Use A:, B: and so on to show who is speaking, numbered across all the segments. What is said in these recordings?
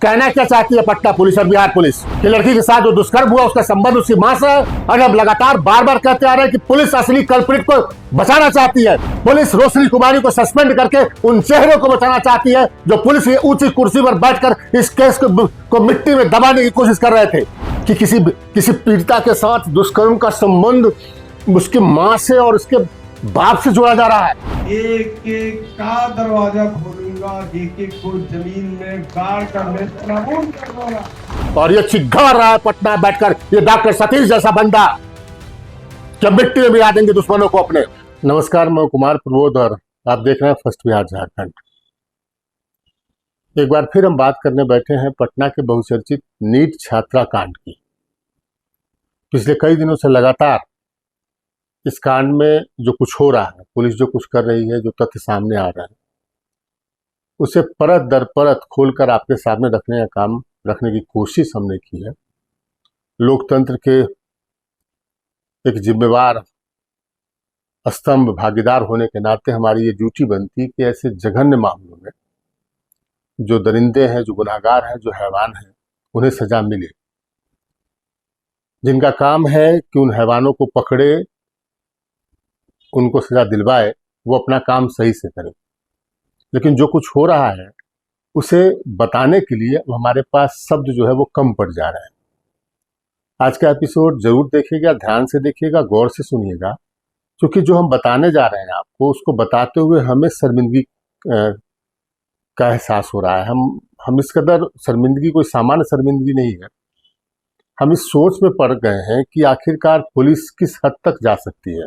A: कहना क्या चाहती है पटना पुलिस और बिहार पुलिस कि लड़की के साथ जो दुष्कर्म हुआ उसका संबंध उसकी मां से है, और अब लगातार बार बार कहते आ रहे हैं कि पुलिस असली कल्प्रिट को बचाना चाहती है। पुलिस रोशनी कुमारी को सस्पेंड करके उन चेहरों को बचाना चाहती है जो पुलिस की ऊंची कुर्सी पर बैठकर इस केस को मिट्टी में दबाने की कोशिश कर रहे थे कि किसी पीड़िता के साथ दुष्कर्म का संबंध उसकी मां से और उसके बाप से जोड़ा जा रहा है।
B: एक एक का दरवाजा खोलूंगा, एक एक को जमीन में गाड़ कर नबूद कर दूंगा।
A: और ये चिघाड़ रहा है पटना बैठकर ये डॉक्टर सतीश जैसा बंदा जब मिट्टी में मिला देंगे दुश्मनों को अपने। नमस्कार, मैं कुमार प्रबोध और आप देख रहे हैं फर्स्ट बिहार झारखंड। एक बार फिर हम बात करने बैठे हैं पटना के बहुचर्चित नीट छात्रा कांड की। पिछले कई दिनों से लगातार इस कांड में जो कुछ हो रहा है, पुलिस जो कुछ कर रही है, जो तथ्य सामने आ रहा है, उसे परत दर परत खोलकर आपके सामने रखने की कोशिश हमने की है। लोकतंत्र के एक जिम्मेवार स्तंभ भागीदार होने के नाते हमारी ये ड्यूटी बनती है कि ऐसे जघन्य मामलों में जो दरिंदे हैं, जो गुनाहगार हैं, जो हैवान हैं, उन्हें सजा मिले। जिनका काम है कि उन हैवानों को पकड़े, उनको सजा दिलवाए, वो अपना काम सही से करें। लेकिन जो कुछ हो रहा है उसे बताने के लिए हमारे पास शब्द जो है वो कम पड़ जा रहा है। आज का एपिसोड जरूर देखिएगा, ध्यान से देखिएगा, गौर से सुनिएगा, क्योंकि जो हम बताने जा रहे हैं आपको, उसको बताते हुए हमें शर्मिंदगी का एहसास हो रहा है। हम इस कदर शर्मिंदगी कोई सामान्य शर्मिंदगी नहीं है। हम इस सोच में पड़ गए हैं कि आखिरकार पुलिस किस हद तक जा सकती है,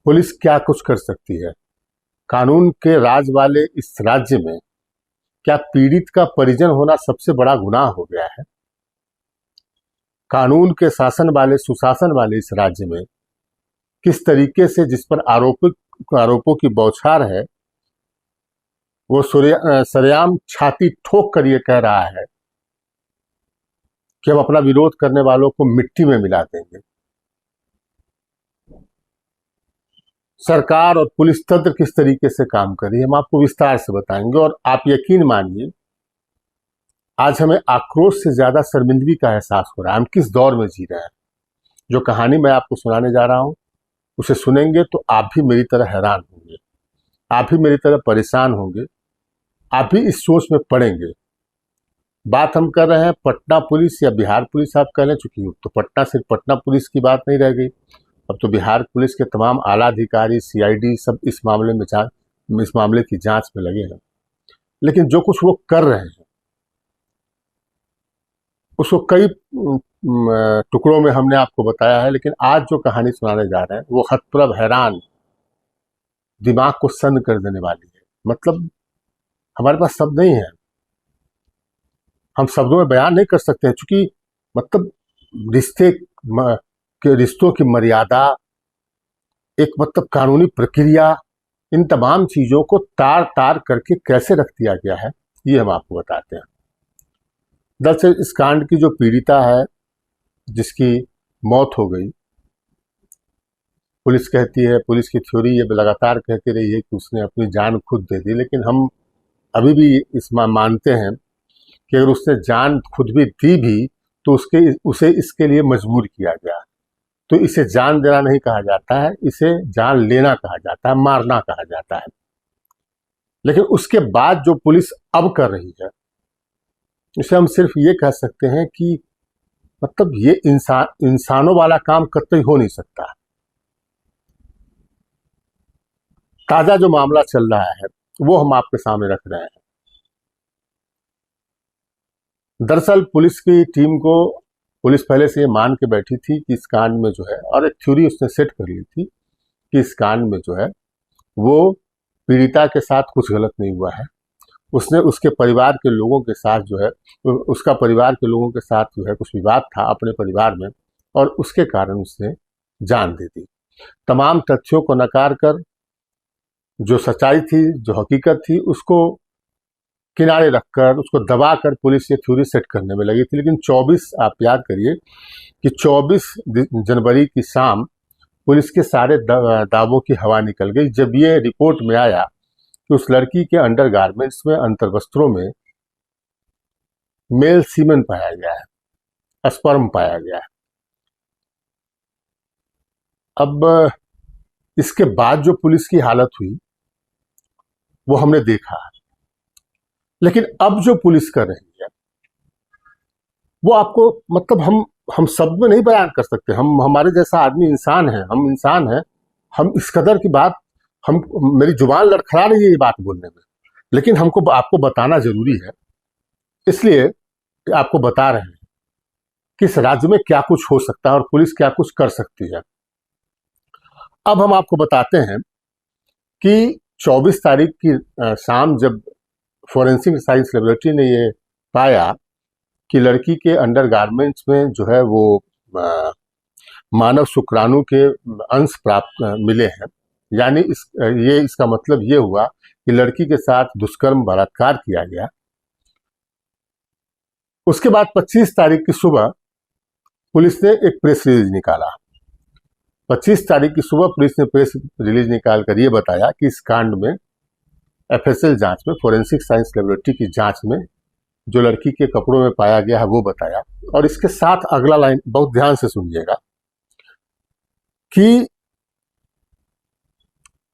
A: पुलिस क्या कुछ कर सकती है। कानून के राज वाले इस राज्य में क्या पीड़ित का परिजन होना सबसे बड़ा गुनाह हो गया है? कानून के शासन वाले, सुशासन वाले इस राज्य में किस तरीके से जिस पर आरोपों की बौछार है, वो सरेआम छाती ठोक कर ये कह रहा है कि हम अपना विरोध करने वालों को मिट्टी में मिला देंगे। सरकार और पुलिस तंत्र किस तरीके से काम कर रही है, हम आपको विस्तार से बताएंगे। और आप यकीन मानिए, आज हमें आक्रोश से ज्यादा शर्मिंदगी का एहसास हो रहा है। हम किस दौर में जी रहे हैं। जो कहानी मैं आपको सुनाने जा रहा हूं, उसे सुनेंगे तो आप भी मेरी तरह हैरान होंगे, आप भी मेरी तरह परेशान होंगे, आप भी इस सोच में पड़ेंगे। बात हम कर रहे हैं पटना पुलिस या बिहार पुलिस आप कह लें, चूंकि तो पटना सिर्फ पटना पुलिस की बात नहीं रह गई, अब तो बिहार पुलिस के तमाम आला अधिकारी, सीआईडी सब इस मामले की जांच में लगे हैं। लेकिन जो कुछ वो कर रहे हैं उसको कई टुकड़ों में हमने आपको बताया है। लेकिन आज जो कहानी सुनाने जा रहे हैं वो हतप्रभ, हैरान, दिमाग को सन्न कर देने वाली है। मतलब हमारे पास शब्द नहीं है, हम शब्दों में बयान नहीं कर सकते हैं, क्योंकि मतलब रिश्तों की मर्यादा, एक मतलब कानूनी प्रक्रिया, इन तमाम चीजों को तार तार करके कैसे रख दिया गया है, ये हम आपको बताते हैं। दरअसल इस कांड की जो पीड़िता है, जिसकी मौत हो गई, पुलिस कहती है, पुलिस की थ्योरी ये लगातार कहती रही है कि उसने अपनी जान खुद दे दी। लेकिन हम अभी भी मानते हैं कि अगर उसने जान खुद भी दी भी तो उसे इसके लिए मजबूर किया गया। तो इसे जान देना नहीं कहा जाता है, इसे जान लेना कहा जाता है, मारना कहा जाता है। लेकिन उसके बाद जो पुलिस अब कर रही है, इसे हम सिर्फ ये कह सकते हैं कि मतलब ये इंसानों वाला काम कतई हो नहीं सकता। ताजा जो मामला चल रहा है वो हम आपके सामने रख रहे हैं। दरअसल पुलिस की टीम को, पुलिस पहले से ये मान के बैठी थी कि इस कांड में जो है, और एक थ्योरी उसने सेट कर ली थी कि इस कांड में जो है वो पीड़िता के साथ कुछ गलत नहीं हुआ है। उसने उसके परिवार के लोगों के साथ जो है, उसका परिवार के लोगों के साथ जो है कुछ विवाद था अपने परिवार में, और उसके कारण उसने जान दे दी। तमाम तथ्यों को नकार कर जो सच्चाई थी, जो हकीकत थी, उसको किनारे रखकर, उसको दबाकर पुलिस ये थ्योरी सेट करने में लगी थी। लेकिन 24, आप याद करिए कि 24 जनवरी की शाम पुलिस के सारे दावों की हवा निकल गई, जब ये रिपोर्ट में आया कि उस लड़की के अंडरगारमेंट्स में, अंतर्वस्त्रों में मेल सीमेन पाया गया है, स्पर्म पाया गया है। अब इसके बाद जो पुलिस की हालत हुई वो हमने देखा, लेकिन अब जो पुलिस कर रही है वो आपको मतलब हम शब्द में नहीं बयान कर सकते। हम हमारे जैसा आदमी इंसान है, हम इंसान हैं, हम इस कदर की बात, हम मेरी जुबान लड़खड़ा रही है ये बात बोलने में, लेकिन हमको आपको बताना जरूरी है, इसलिए आपको बता रहे हैं कि इस राज्य में क्या कुछ हो सकता है और पुलिस क्या कुछ कर सकती है। अब हम आपको बताते हैं कि 24 तारीख की शाम जब फोरेंसिक साइंस लेबोरेटरी ने ये पाया कि लड़की के अंडरगारमेंट्स में जो है वो मानव शुक्राणु के अंश प्राप्त मिले हैं, यानी इसका मतलब ये हुआ कि लड़की के साथ दुष्कर्म बलात्कार किया गया। उसके बाद 25 तारीख की सुबह पुलिस ने एक प्रेस रिलीज निकाला। 25 तारीख की सुबह पुलिस ने प्रेस रिलीज निकालकर ये बताया कि इस कांड में एफएसएल जांच में, फोरेंसिक साइंस लेबोरेटरी की जांच में जो लड़की के कपड़ों में पाया गया है वो बताया। और इसके साथ अगला लाइन बहुत ध्यान से सुनिएगा कि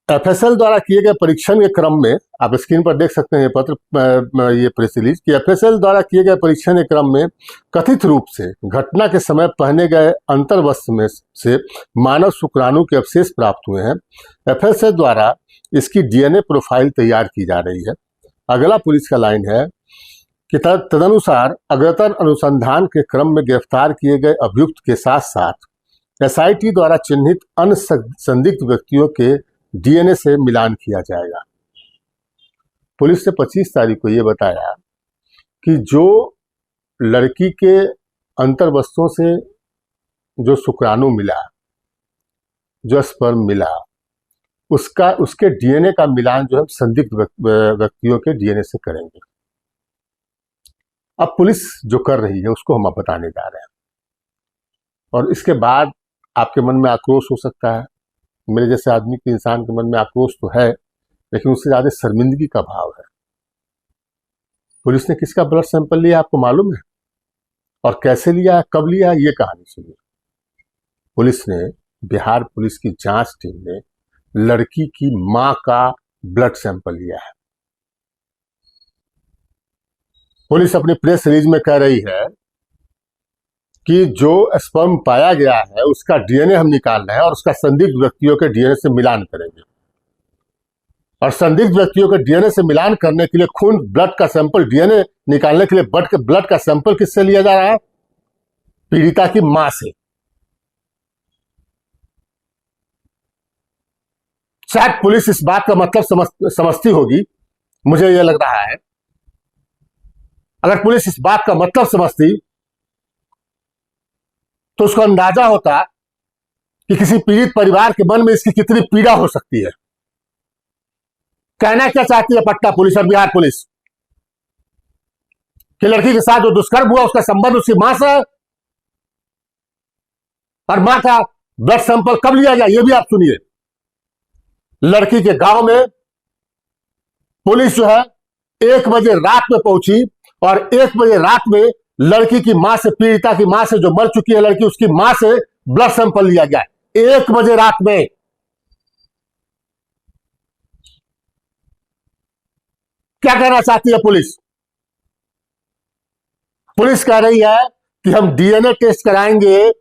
A: एफएसएल द्वारा किए गए परीक्षण के क्रम में, आप स्क्रीन पर देख सकते हैं ये प्रेस रिलीज, कि एफएसएल द्वारा किए गए परीक्षण के क्रम में कथित रूप से घटना के समय पहने गए अंतर्वस्त्र में से मानव शुक्राणु के अवशेष प्राप्त हुए हैं। एफएसएल द्वारा इसकी डीएनए प्रोफाइल तैयार की जा रही है। अगला पुलिस का लाइन है कि तदनुसार अग्रतर अनुसंधान के क्रम में गिरफ्तार किए गए अभियुक्त के साथ साथ एसआईटी द्वारा चिन्हित अन्य संदिग्ध व्यक्तियों के डीएनए से मिलान किया जाएगा। पुलिस ने 25 तारीख को यह बताया कि जो लड़की के अंतर्वस्त्रों से जो शुक्राणु मिला, जो स्पर्म मिला, उसके डीएनए का मिलान जो है संदिग्ध व्यक्तियों के डीएनए से करेंगे। अब पुलिस जो कर रही है उसको हम अब बताने जा रहे हैं, और इसके बाद आपके मन में आक्रोश हो सकता है, मेरे जैसे आदमी के, इंसान के मन में आक्रोश तो है, लेकिन उससे ज्यादा शर्मिंदगी का भाव है। पुलिस ने किसका ब्लड सैंपल लिया आपको मालूम है, और कैसे लिया, कब लिया, ये कहानी सुनिए। पुलिस ने, बिहार पुलिस की जांच टीम ने लड़की की मां का ब्लड सैंपल लिया है। पुलिस अपनी प्रेस रिलीज में कह रही है कि जो स्पर्म पाया गया है उसका डीएनए हम निकाल रहे हैं और उसका संदिग्ध व्यक्तियों के डीएनए से मिलान करेंगे। और संदिग्ध व्यक्तियों के डीएनए से मिलान करने के लिए खून, ब्लड का सैंपल, डीएनए निकालने के लिए ब्लड का सैंपल किससे लिया जा रहा है? पीड़िता की मां से। शायद पुलिस इस बात का मतलब समझती होगी, मुझे यह लग रहा है। अगर पुलिस इस बात का मतलब समझती तो उसको अंदाजा होता कि किसी पीड़ित परिवार के मन में इसकी कितनी पीड़ा हो सकती है। कहना क्या चाहती है पटना पुलिस और बिहार पुलिस कि लड़की के साथ जो दुष्कर्म हुआ उसका संबंध उसकी मां से है, और मां का ब्लड सैंपल कब लिया गया ये भी आप सुनिए। लड़की के गांव में पुलिस जो है 1 बजे रात में पहुंची, और 1 बजे रात में लड़की की मां से, पीड़िता की मां से, जो मर चुकी है लड़की, उसकी मां से ब्लड सैंपल लिया गया 1 बजे रात में। क्या कहना चाहती है पुलिस? पुलिस कह रही है कि हम डीएनए टेस्ट कराएंगे,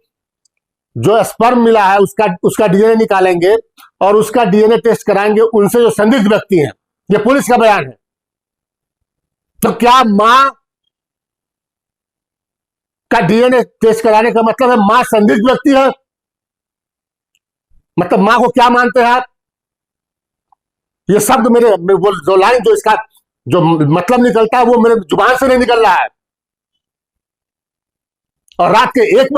A: जो स्पर्म मिला है उसका डीएनए निकालेंगे और उसका डीएनए टेस्ट कराएंगे उनसे जो संदिग्ध व्यक्ति हैं। ये पुलिस का बयान है। तो क्या मां का डीएनए टेस्ट कराने का मतलब है मां संदिग्ध व्यक्ति है? मतलब मां को क्या मानते हैं आप? ये शब्द मेरे जो लाइन, जो इसका जो मतलब निकलता है वो मेरे जुबान से नहीं निकल रहा है। और रात के 1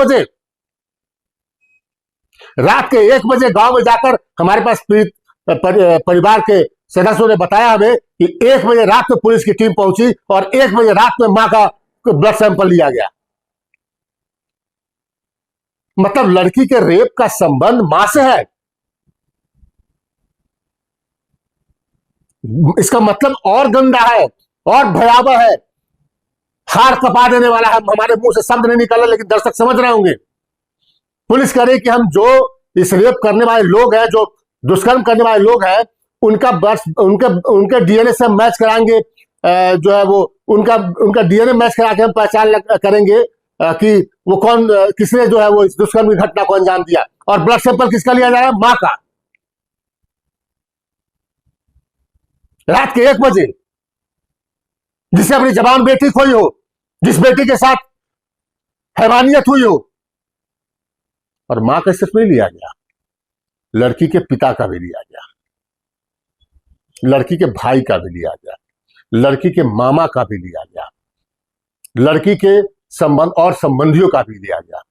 A: बजे गांव में जाकर हमारे पास परिवार के सदस्यों ने बताया हमें कि 1 बजे रात में पुलिस की टीम पहुंची और 1 बजे रात में मां का ब्लड सैंपल लिया गया। मतलब लड़की के रेप का संबंध मां से है। इसका मतलब और गंदा है और भयावह है हार कपा देने वाला है। हमारे मुंह से शब्द नहीं निकल रहा, लेकिन दर्शक समझ रहे होंगे। पुलिस कह रही कि हम जो इस रेप करने वाले लोग हैं, जो दुष्कर्म करने वाले लोग हैं, उनका बर्थ उनके उनके डीएनए से मैच कराएंगे, जो है वो उनका उनका डीएनए मैच करा के हम पहचान करेंगे कि वो कौन, किसने जो है वो इस दुष्कर्म की घटना को अंजाम दिया। और ब्लड सैंपल किसका लिया जा रहा है? मां का। रात के 1 बजे, जिससे अपनी जवान बेटी खोई हो, जिस बेटी के साथ हैवानियत हुई हो। और मां का सिर्फ नहीं लिया गया, लड़की के पिता का भी लिया गया, लड़की के भाई का भी लिया गया, लड़की के मामा का भी लिया गया, लड़की के संबंध और संबंधियों का भी लिया गया।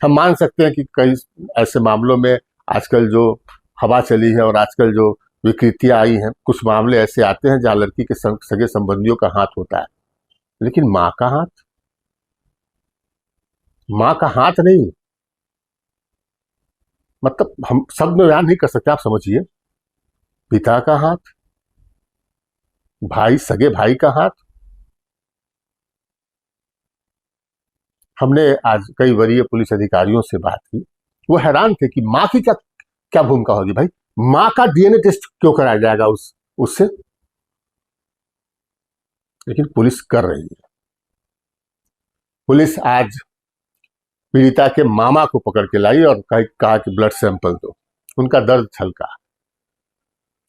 A: हम मान सकते हैं कि कई ऐसे मामलों में आजकल जो हवा चली है और आजकल जो विकृतियां आई हैं, कुछ मामले ऐसे आते हैं जहां लड़की के सगे संबंधियों का हाथ होता है, लेकिन मां का हाथ, मां का हाथ नहीं। मतलब हम शब्द में बयान नहीं कर सकते, आप समझिए। पिता का हाथ, भाई, सगे भाई का हाथ। हमने आज कई वरीय पुलिस अधिकारियों से बात की, वो हैरान थे कि मां की क्या क्या भूमिका होगी। भाई, मां का डीएनए टेस्ट क्यों कराया जाएगा उससे? लेकिन पुलिस कर रही है। पुलिस आज पीड़िता के मामा को पकड़ के लाई और कहा कि ब्लड सैंपल दो। उनका दर्द छलका,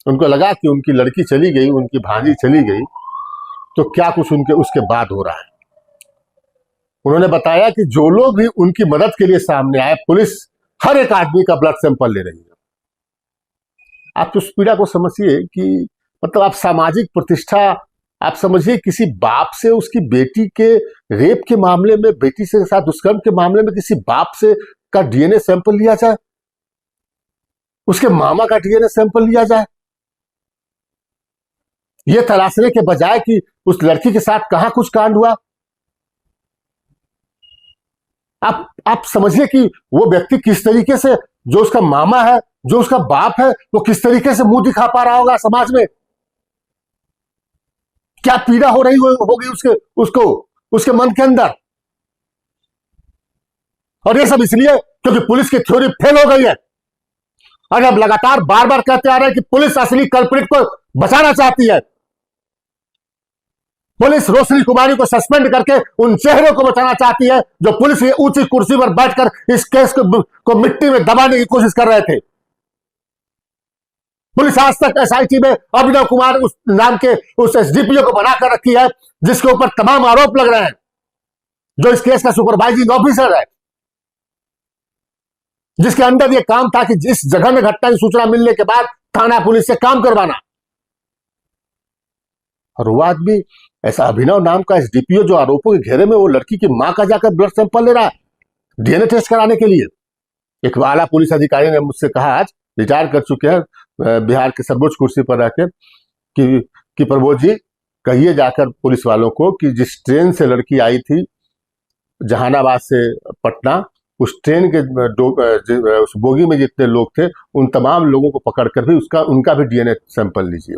A: उनको लगा कि उनकी लड़की चली गई, उनकी भांजी चली गई, तो क्या कुछ उनके उसके बाद हो रहा है। उन्होंने बताया कि जो लोग भी उनकी मदद के लिए सामने आए, पुलिस हर एक आदमी का ब्लड सैंपल ले रही है। आप उस पीड़ा को समझिए कि मतलब आप सामाजिक प्रतिष्ठा, आप समझिए किसी बाप से उसकी बेटी के रेप के मामले में, बेटी से साथ दुष्कर्म के मामले में किसी बाप से का डीएनए सैंपल लिया जाए, उसके मामा का डीएनए सैंपल लिया जाए, यह तलाशने के बजाय कि उस लड़की के साथ कहां कुछ कांड हुआ। आप समझिए कि वो व्यक्ति किस तरीके से, जो उसका मामा है, जो उसका बाप है, वो किस तरीके से मुंह दिखा पा रहा होगा समाज में। क्या पीड़ा हो रही होगी उसको उसके मन के अंदर। और ये सब इसलिए क्योंकि पुलिस की थ्योरी फेल हो गई है। और अब लगातार बार बार कहते आ रहे हैं कि पुलिस असली कल्प्रिट को बचाना चाहती है। पुलिस रोशनी कुमारी को सस्पेंड करके उन चेहरों को बचाना चाहती है जो पुलिस की ऊंची कुर्सी पर बैठकर इस केस को मिट्टी में दबाने की कोशिश कर रहे थे। पुलिस आज तक एसआईटी में अभिनव कुमार उस नाम के उस एसडीपीओ को बनाकर रखी है, जिसके ऊपर तमाम आरोप लग रहे हैं, जो इस केस का सुपरवाइजिंग ऑफिसर है, जिसके अंदर यह काम था कि जिस जघन्य घटना की सूचना मिलने के बाद थाना पुलिस से काम करवाना। और वो आदमी, ऐसा अभिनव नाम का एसडीपीओ, जो आरोपों के घेरे में वो लड़की की मां का जाकर ब्लड सैंपल ले रहा है डीएनए टेस्ट कराने के लिए। एक आला पुलिस अधिकारी ने मुझसे कहा, आज रिटायर कर चुके हैं, बिहार के सर्वोच्च कुर्सी पर रहकर, कि प्रबोध जी, कहिए जाकर पुलिस वालों को कि जिस ट्रेन से लड़की आई थी जहानाबाद से पटना, उस ट्रेन के उस बोगी में जितने लोग थे, उन तमाम लोगों को पकड़कर भी उनका भी डीएनए सैंपल लीजिए।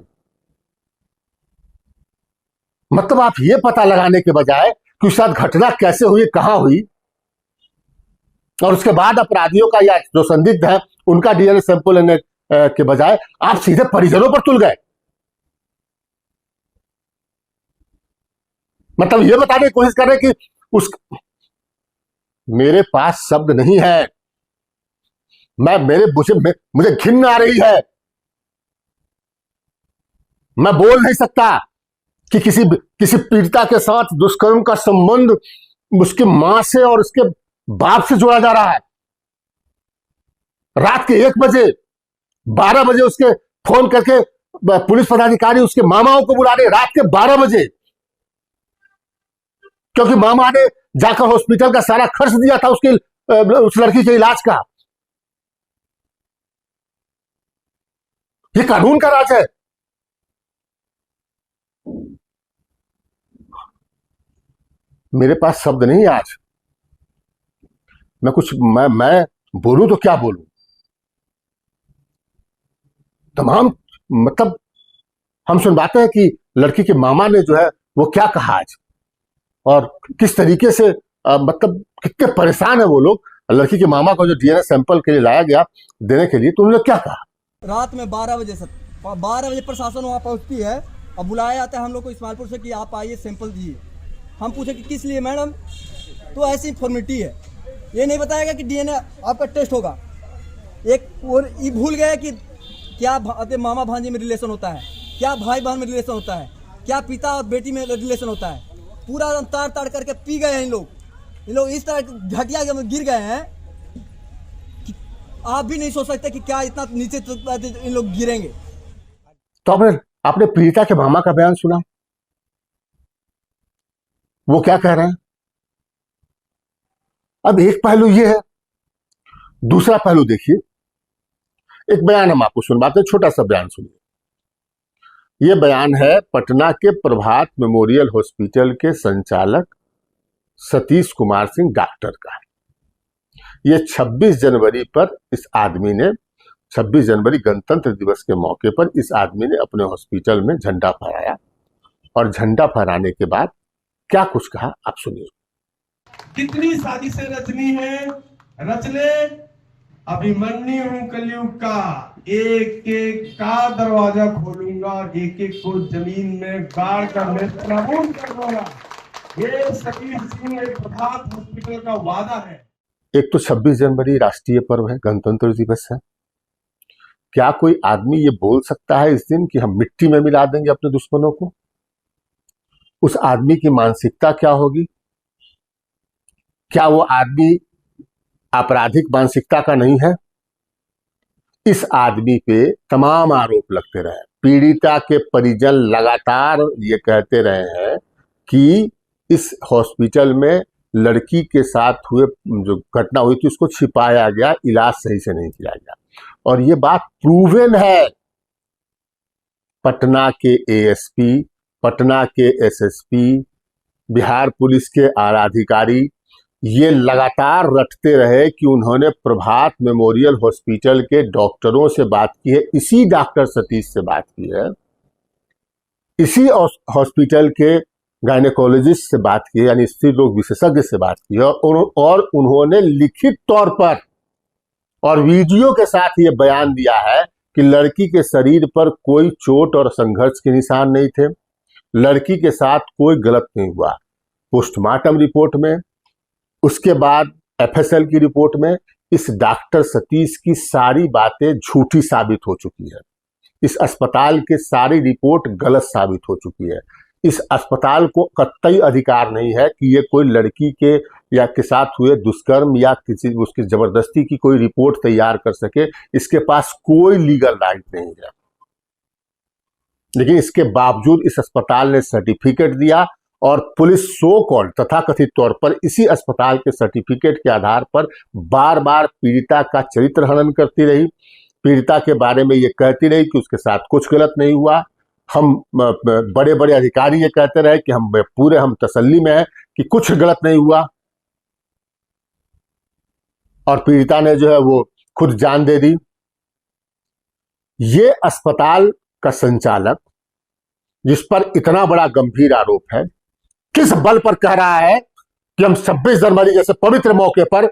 A: मतलब आप ये पता लगाने के बजाय कि उस साथ घटना कैसे हुई, कहां हुई, और उसके बाद अपराधियों का या जो संदिग्ध है उनका डीएनए सैंपल लेने के बजाय आप सीधे परिजनों पर तुल गए। मतलब ये बताने की कोशिश कर रहे कि मेरे पास शब्द नहीं है, मुझे घिन आ रही है, मैं बोल नहीं सकता कि किसी पीड़िता के साथ दुष्कर्म का संबंध उसकी मां से और उसके बाप से जोड़ा जा रहा है। रात के 1 बजे, 12 बजे उसके फोन करके पुलिस पदाधिकारी उसके मामाओं को बुला रहे, रात के 12 बजे, क्योंकि मामा ने जाकर हॉस्पिटल का सारा खर्च दिया था उस लड़की के इलाज का। ये कानून का राज है। मेरे पास शब्द नहीं आज, मैं बोलूं तो क्या बोलूं। तमाम मतलब हम सुनवाते हैं कि लड़की के मामा ने जो है वो क्या कहा आज। और किस तरीके से मतलब कितने परेशान है वो लोग। लड़की के मामा को जो डीएनए सैंपल के लिए लाया गया देने के लिए, तो उन्होंने क्या कहा?
C: रात में 12 बजे से 12 बजे प्रशासन वहाँ पहुँचती है और बुलाया जाता है हम लोग को इस्माइलपुर से कि आप आइए सैंपल दीजिए। हम पूछे कि किस लिए मैडम, तो ऐसी फॉर्मेलिटी है, ये नहीं बताएगा कि डीएनए आपका टेस्ट होगा। एक और ये भूल गए कि क्या मामा भांजे में रिलेशन होता है, क्या भाई बहन में रिलेशन होता है, क्या पिता और बेटी में रिलेशन होता है। पूरा ताड़ ताड़ करके पी गए हैं इन लोग इस तरह घटिया गिर गए हैं कि आप भी नहीं सोच सकते कि क्या इतना नीचे इन लोग गिरेंगे।
A: तो आपने पीड़िता के मामा का बयान सुना, वो क्या कह रहे हैं? अब एक पहलू ये है, दूसरा पहलू देखिए। एक बयान हम आपको सुनवाते हैं, छोटा सा बयान सुनिए। यह बयान है पटना के प्रभात मेमोरियल हॉस्पिटल के संचालक सतीश कुमार सिंह डॉक्टर का। यह 26 जनवरी पर इस आदमी ने 26 जनवरी गणतंत्र दिवस के मौके पर इस आदमी ने अपने हॉस्पिटल में झंडा फहराया और झंडा फहराने के बाद क्या कुछ कहा आप सुनिए।
B: कितनी साजिशें रचनी है, रच ले, अभिमन्यु हूं कलयुग का, एक एक का दरवाजा खोलूंगा, एक एक को जमीन में गाड़ कर नेस्तनाबूद कर दूंगा। ये सतीश सिंह एक प्रभात हॉस्पिटल का वादा है।
A: एक तो 26 जनवरी राष्ट्रीय पर्व है, गणतंत्र दिवस है। क्या कोई आदमी ये बोल सकता है इस दिन कि हम मिट्टी में मिला देंगे अपने दुश्मनों को? उस आदमी की मानसिकता क्या होगी? क्या वो आदमी आपराधिक मानसिकता का नहीं है? इस आदमी पे तमाम आरोप लगते रहे। पीड़िता के परिजन लगातार ये कहते रहे हैं कि इस हॉस्पिटल में लड़की के साथ हुए जो घटना हुई थी उसको छिपाया गया, इलाज सही से नहीं किया गया। और ये बात प्रूवन है। पटना के एएसपी, पटना के एसएसपी, बिहार पुलिस के आला अधिकारी ये लगातार रटते रहे कि उन्होंने प्रभात मेमोरियल हॉस्पिटल के डॉक्टरों से बात की है, इसी डॉक्टर सतीश से बात की है, इसी हॉस्पिटल के गायनेकोलॉजिस्ट से बात की है, यानी स्त्री रोग विशेषज्ञ से बात की है, और उन्होंने लिखित तौर पर और वीडियो के साथ ये बयान दिया है कि लड़की के शरीर पर कोई चोट और संघर्ष के निशान नहीं थे, लड़की के साथ कोई गलत नहीं हुआ। पोस्टमार्टम रिपोर्ट में, उसके बाद एफएसएल की रिपोर्ट में इस डॉक्टर सतीश की सारी बातें झूठी साबित हो चुकी है। इस अस्पताल के सारी रिपोर्ट गलत साबित हो चुकी है। इस अस्पताल को कतई अधिकार नहीं है कि ये कोई लड़की के या के साथ हुए दुष्कर्म या किसी उसकी जबरदस्ती की कोई रिपोर्ट तैयार कर सके। इसके पास कोई लीगल राइट नहीं है। लेकिन इसके बावजूद इस अस्पताल ने सर्टिफिकेट दिया और पुलिस सो कॉल्ड तथाकथित तौर पर इसी अस्पताल के सर्टिफिकेट के आधार पर बार बार पीड़िता का चरित्र हनन करती रही, पीड़िता के बारे में ये कहती रही कि उसके साथ कुछ गलत नहीं हुआ। हम बड़े बड़े अधिकारी ये कहते रहे कि हम तसल्ली में हैं कि कुछ गलत नहीं हुआ, और पीड़िता ने जो है वो खुद जान दे दी। ये अस्पताल का संचालक जिस पर इतना बड़ा गंभीर आरोप है, किस बल पर कह रहा है कि हम 26 जनवरी जैसे पवित्र मौके पर,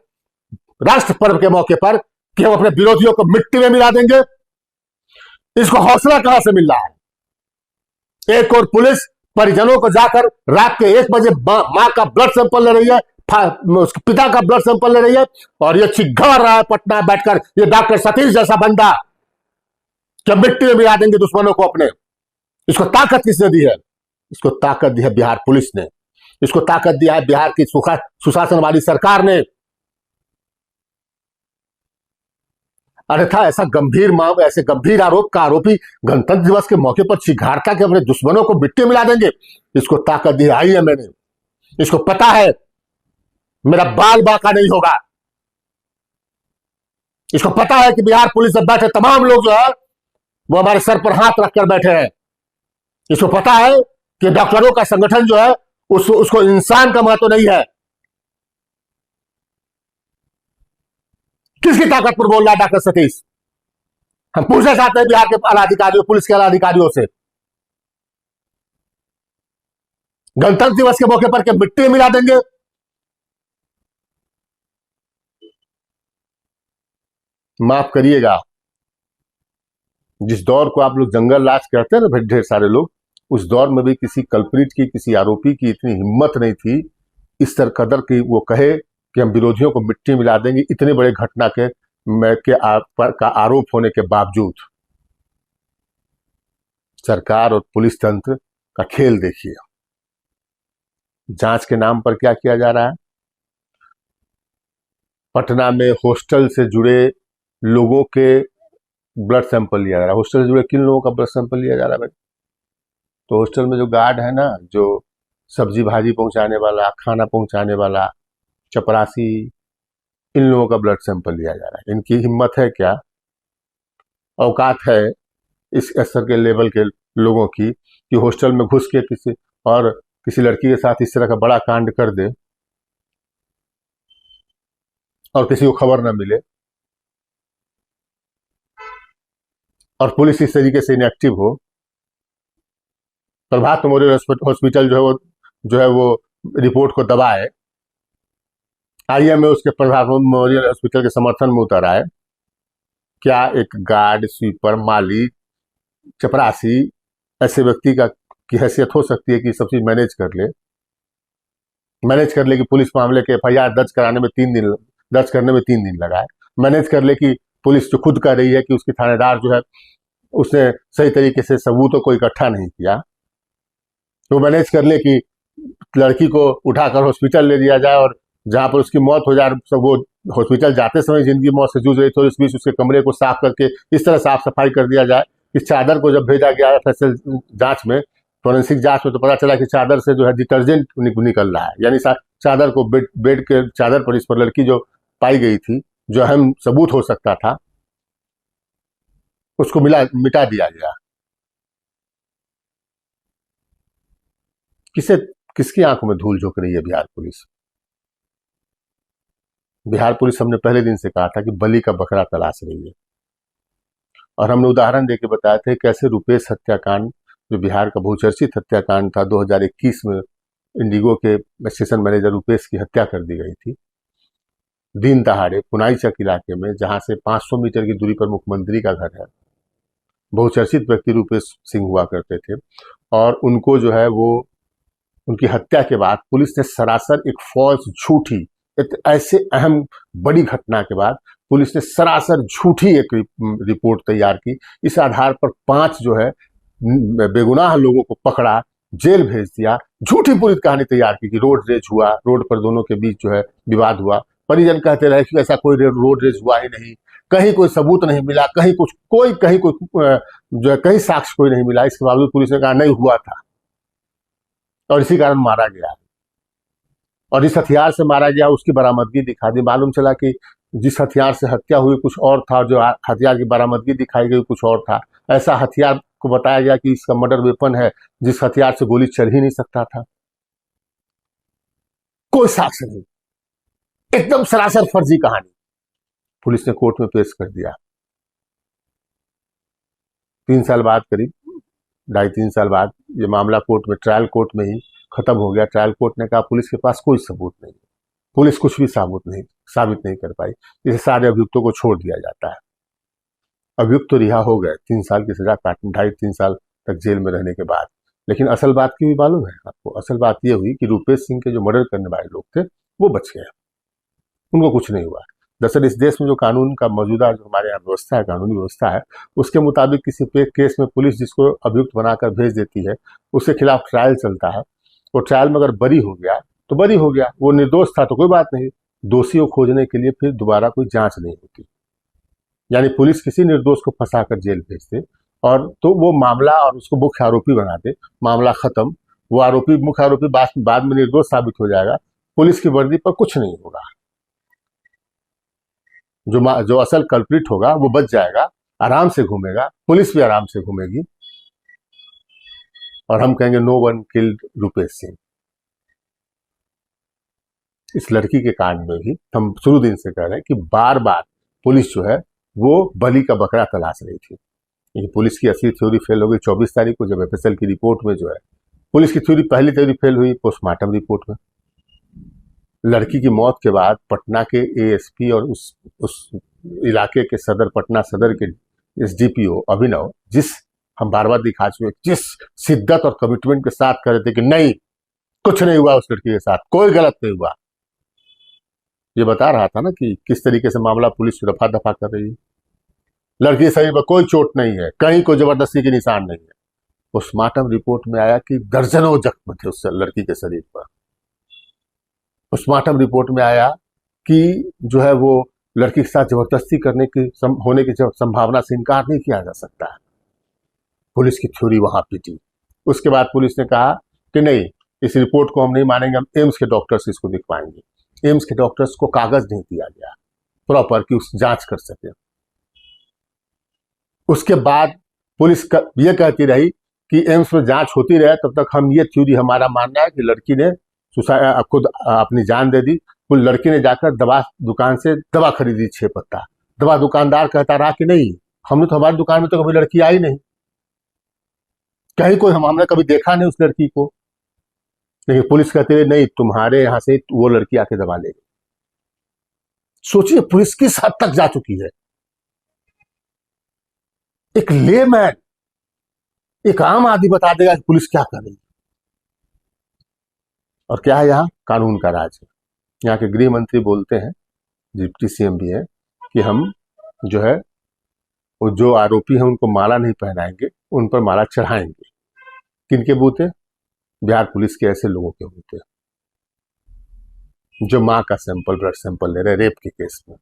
A: राष्ट्र पर्व के मौके पर, कि हम अपने विरोधियों को मिट्टी में मिला देंगे? इसको हौसला कहां से मिल रहा है? एक और पुलिस परिजनों को जाकर रात के 1 बजे मां का ब्लड सैंपल ले रही है, उसके पिता का ब्लड सैंपल ले रही है, और ये चिघाड़ रहा है पटना बैठकर ये डॉक्टर सतीश जैसा बंदा कि मिट्टी में मिला देंगे दुश्मनों को अपने। इसको ताकत किसने दी है? इसको ताकत दी है बिहार पुलिस ने, इसको ताकत दिया है बिहार की सुशासन वाली सरकार ने। अन्यथा ऐसे गंभीर आरोप का आरोपी गणतंत्र दिवस के मौके पर चिघाड़ता कि अपने दुश्मनों को मिट्टी मिला देंगे। इसको ताकत दी है मैंने। इसको पता है मेरा बाल बांका नहीं होगा। इसको पता है कि बिहार पुलिस में बैठे तमाम लोग जो है वो हमारे सर पर हाथ रखकर बैठे हैं। इसको पता है कि डॉक्टरों का संगठन जो है उसको इंसान का महत्व नहीं है। किसकी ताकत पर बोल रहा है डॉक्टर सतीश? हम पूछना चाहते हैं बिहार के आला अधिकारियों, पुलिस के आला अधिकारियों से। गणतंत्र दिवस के मौके पर के मिट्टी मिला देंगे। माफ करिएगा, जिस दौर को आप लोग जंगल राज कहते हैं ना भाई, ढेर सारे लोग, उस दौर में भी किसी कल्प्रिट की, किसी आरोपी की इतनी हिम्मत नहीं थी इस तरह कदर की वो कहे कि हम विरोधियों को मिट्टी मिला देंगे, इतने बड़े घटना का आरोप होने के बावजूद। सरकार और पुलिस तंत्र का खेल देखिए। जांच के नाम पर क्या किया जा रहा है। पटना में हॉस्टल से जुड़े लोगों के ब्लड सैंपल लिया जा रहा है। हॉस्टल से जुड़े किन लोगों का ब्लड सैंपल लिया जा रहा है भाई? तो हॉस्टल में जो गार्ड है ना, जो सब्जी भाजी पहुंचाने वाला, खाना पहुंचाने वाला, चपरासी, इन लोगों का ब्लड सैंपल लिया जा रहा है। इनकी हिम्मत है क्या, औकात है इस स्तर के लेवल के लोगों की कि हॉस्टल में घुस के किसी लड़की के साथ इस तरह का बड़ा कांड कर दे और किसी को खबर न मिले, और पुलिस इस तरीके से इनएक्टिव हो। प्रभात मेमोरियल हॉस्पिटल जो है वो रिपोर्ट को दबाए, आईएमए उसके प्रभात मेमोरियल हॉस्पिटल के समर्थन में उतर आए। क्या एक गार्ड, स्वीपर, माली, चपरासी ऐसे व्यक्ति की हैसियत हो सकती है कि सब चीज मैनेज कर ले कि पुलिस मामले के एफआईआर दर्ज करने में 3 दिन लगाए, मैनेज कर ले कि पुलिस जो खुद कह रही है कि उसकी थानेदार जो है उसने सही तरीके से सबूतों को इकट्ठा नहीं किया, तो मैनेज कर ले कि लड़की को उठाकर हॉस्पिटल ले दिया जाए और जहां पर उसकी मौत हो जाए, सब वो हॉस्पिटल जाते समय जिंदगी मौत से जूझ रही थी, इस बीच उसके कमरे को साफ करके इस तरह साफ सफाई कर दिया जाए। इस चादर को जब भेजा गया एफएसएल जांच में, फोरेंसिक जांच में, तो पता चला कि चादर से जो है डिटर्जेंट निकल रहा है। यानी चादर को बेड के चादर पर, इस पर लड़की जो पाई गई थी, जो अहम सबूत हो सकता था, उसको मिटा दिया गया। किसकी आंखों में धूल झोंक रही है बिहार पुलिस? बिहार पुलिस, हमने पहले दिन से कहा था कि बलि का बकरा तलाश रही है, और हमने उदाहरण देके बताया था कैसे रुपेश हत्याकांड, जो बिहार का बहुचर्चित हत्याकांड था, 2021 में इंडिगो के स्टेशन मैनेजर रुपेश की हत्या कर दी गई थी दिन दहाड़े पुनाईचक इलाके में, जहां से 500 मीटर की दूरी पर मुख्यमंत्री का घर है। बहुचर्चित व्यक्ति रुपेश सिंह हुआ करते थे, और उनको जो है वो उनकी हत्या के बाद पुलिस ने सरासर एक फॉल्स, झूठी, ऐसे अहम बड़ी घटना के बाद पुलिस ने सरासर झूठी एक रिपोर्ट तैयार की। इस आधार पर 5 जो है बेगुनाह लोगों को पकड़ा, जेल भेज दिया, झूठी पूरी कहानी तैयार की कि रोड रेज हुआ, रोड पर दोनों के बीच जो है विवाद हुआ। परिजन कहते रहे कि ऐसा कोई रोड रेज हुआ ही नहीं, कहीं कोई सबूत नहीं मिला, कहीं साक्ष्य कोई नहीं मिला। इसके बावजूद पुलिस ने कहा नहीं हुआ था, और इसी कारण मारा गया। और जिस हथियार से मारा गया उसकी बरामदगी दिखा दी। मालूम चला कि जिस हथियार से हत्या हुई कुछ और था, जो हथियार की बरामदगी दिखाई गई कुछ और था। ऐसा हथियार को बताया गया कि इसका मर्डर वेपन है, जिस हथियार से गोली चल ही नहीं सकता था। कोई साक्ष्य नहीं, एकदम सरासर फर्जी कहानी पुलिस ने कोर्ट में पेश कर दिया। 3 साल बाद, करीब 2.5-3 साल बाद ये मामला कोर्ट में, ट्रायल कोर्ट में ही खत्म हो गया। ट्रायल कोर्ट ने कहा पुलिस के पास कोई सबूत नहीं, पुलिस कुछ भी साबित नहीं कर पाई, इसे सारे अभियुक्तों को छोड़ दिया जाता है। अभियुक्त तो रिहा हो गए 3 साल की सजा काटने, 2.5-3 साल तक जेल में रहने के बाद। लेकिन असल बात की भी मालूम है आपको? असल बात यह हुई कि रुपेश सिंह के जो मर्डर करने वाले लोग थे वो बच गए, उनको कुछ नहीं हुआ। दरअसल इस देश में जो कानून का मौजूदा, जो हमारे यहाँ व्यवस्था है, कानूनी व्यवस्था है, उसके मुताबिक किसी केस में पुलिस जिसको अभियुक्त बनाकर भेज देती है, उसके खिलाफ ट्रायल चलता है। वो ट्रायल में अगर बरी हो गया तो बरी हो गया, वो निर्दोष था तो कोई बात नहीं। दोषी को खोजने के लिए फिर दोबारा कोई जांच नहीं होती। यानी पुलिस किसी निर्दोष को फंसाकर जेल भेज दे और तो वो मामला, और उसको मुख्य आरोपी बना दे, मामला खत्म। वो मुख्य आरोपी बाद में निर्दोष साबित हो जाएगा, पुलिस की वर्दी पर कुछ नहीं होगा। जो असल कल्प्रिट होगा वो बच जाएगा, आराम से घूमेगा, पुलिस भी आराम से घूमेगी, और हम कहेंगे no one killed Rupesh Singh. इस लड़की के कांड में भी हम शुरू दिन से कह रहे हैं कि बार बार पुलिस जो है वो बलि का बकरा तलाश रही थी। ये पुलिस की असली थ्योरी फेल हो गई 24 तारीख को, जब एफएसएल की रिपोर्ट में जो है पुलिस की पहली थ्योरी फेल हुई पोस्टमार्टम रिपोर्ट में। लड़की की मौत के बाद पटना के एएसपी और उस इलाके के सदर, पटना सदर के एसडीपीओ अभिनव, हम बार बार दिखा चुके, जिस शिद्दत और कमिटमेंट के साथ कर रहे थे कि नहीं, कुछ नहीं हुआ उस लड़की के साथ, कोई गलत नहीं हुआ, ये बता रहा था ना कि किस तरीके से मामला पुलिस रफा दफा कर रही है। लड़की के शरीर पर कोई चोट नहीं है, कहीं कोई जबरदस्ती के निशान नहीं है। पोस्टमार्टम रिपोर्ट में आया कि दर्जनों जख्म थे उस लड़की के शरीर पर। पोस्टमार्टम रिपोर्ट में आया कि जो है वो लड़की के साथ जबरदस्ती होने की संभावना से इनकार नहीं किया जा सकता है। पुलिस की थ्योरी वहां पीटी। उसके बाद पुलिस ने कहा कि नहीं, इस रिपोर्ट को हम नहीं मानेंगे, हम एम्स के डॉक्टर्स इसको दिखवाएंगे। एम्स के डॉक्टर्स को कागज नहीं दिया गया प्रॉपर कि उस जांच कर सके। उसके बाद पुलिस ये कहती रही कि एम्स में जांच होती रहे तब तक हम ये थ्योरी, हमारा मानना है कि लड़की ने खुद अपनी जान दे दी। उस लड़की ने जाकर दवा दुकान से दवा खरीदी 6 पत्ता। दवा दुकानदार कहता रहा कि नहीं, हमने तो, हमारी दुकान में तो कभी लड़की आई नहीं, कहीं कोई हमने कभी देखा नहीं उस लड़की को। लेकिन पुलिस कहती रही नहीं, तुम्हारे यहां से वो लड़की आके दवा लेगी। सोचिए पुलिस किस हद तक जा चुकी है। एक लेमैन, एक आम आदमी बता देगा कि पुलिस क्या कर रही है। और क्या है, यहाँ कानून का राज है। यहाँ के गृह मंत्री बोलते हैं, डिप्टी सीएम भी है, कि हम जो है वो जो आरोपी हैं उनको माला नहीं पहनाएंगे, उन पर माला चढ़ाएंगे। किनके बूते? बिहार पुलिस के ऐसे लोगों के बूते जो मां का सैंपल, ब्लड सैंपल ले रहे रेप के केस में।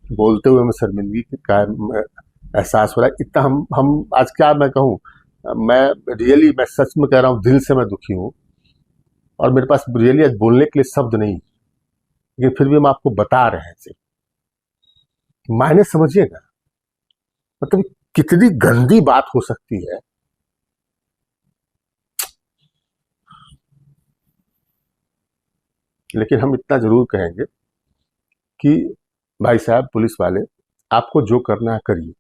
A: बोलते हुए मैं शर्मिंदगी का एहसास हो रहा है। इतना हम आज क्या मैं कहूँ, मैं सच में कह रहा हूँ, दिल से मैं दुखी हूँ और मेरे पास रियली आज बोलने के लिए शब्द नहीं, लेकिन फिर भी हम आपको बता रहे हैं। मायने समझिए ना, मतलब कितनी गंदी बात हो सकती है। लेकिन हम इतना जरूर कहेंगे कि भाई साहब पुलिस वाले, आपको जो करना है करिए।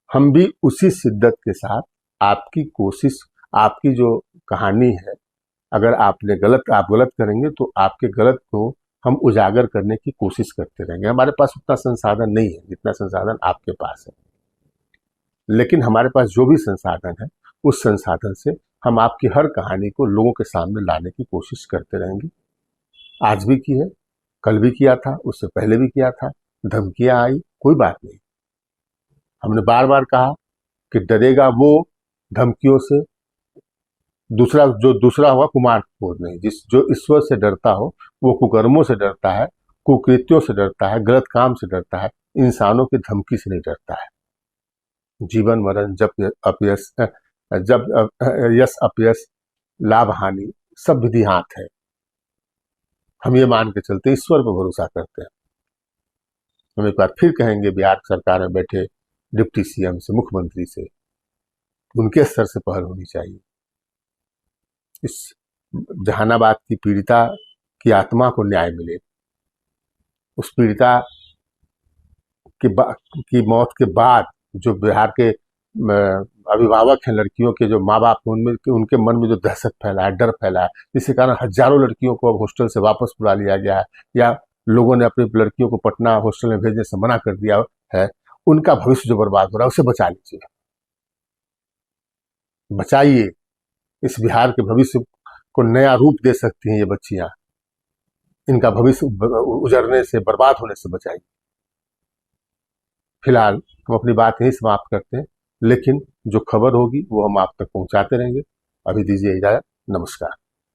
A: हम भी उसी शिद्दत के साथ आपकी कोशिश, आपकी जो कहानी है, अगर आप गलत करेंगे तो आपके गलत को हम उजागर करने की कोशिश करते रहेंगे। हमारे पास उतना संसाधन नहीं है जितना संसाधन आपके पास है, लेकिन हमारे पास जो भी संसाधन है उस संसाधन से हम आपकी हर कहानी को लोगों के सामने लाने की कोशिश करते रहेंगे। आज भी की है, कल भी किया था, उससे पहले भी किया था। धमकियां आई, कोई बात नहीं। हमने बार बार कहा कि डरेगा वो धमकियों से, दूसरा हुआ कुमार क्रोध नहीं। जो ईश्वर से डरता हो वो कुकर्मों से डरता है, कुकृत्यों से डरता है, गलत काम से डरता है, इंसानों की धमकी से नहीं डरता है। जीवन मरण, जब यश अपयश, लाभ हानि, सब विधि हाथ है। हम ये मान के चलते, ईश्वर पर भरोसा करते हैं। हम एक बार फिर कहेंगे बिहार सरकार में बैठे डिप्टी सीएम से, मुख्यमंत्री से, उनके स्तर से पहल होनी चाहिए। इस जहानाबाद की पीड़िता की आत्मा को न्याय मिले। उस पीड़िता की मौत के बाद जो बिहार के अभिभावक हैं, लड़कियों के जो माँ बाप हैं, उनके मन में जो दहशत फैला है, डर फैला है, जिसके कारण हजारों लड़कियों को अब हॉस्टल से वापस बुला लिया गया है, या लोगों ने अपनी लड़कियों को पटना हॉस्टल में भेजने से मना कर दिया है, उनका भविष्य जो बर्बाद हो रहा है उसे बचा लीजिए, बचाइए। इस बिहार के भविष्य को नया रूप दे सकती हैं ये बच्चियां। इनका भविष्य उजड़ने से, बर्बाद होने से बचाइए। फिलहाल हम अपनी बात यही समाप्त करते हैं, लेकिन जो खबर होगी वो हम आप तक पहुंचाते रहेंगे। अभी दीजिए इजाजत, नमस्कार।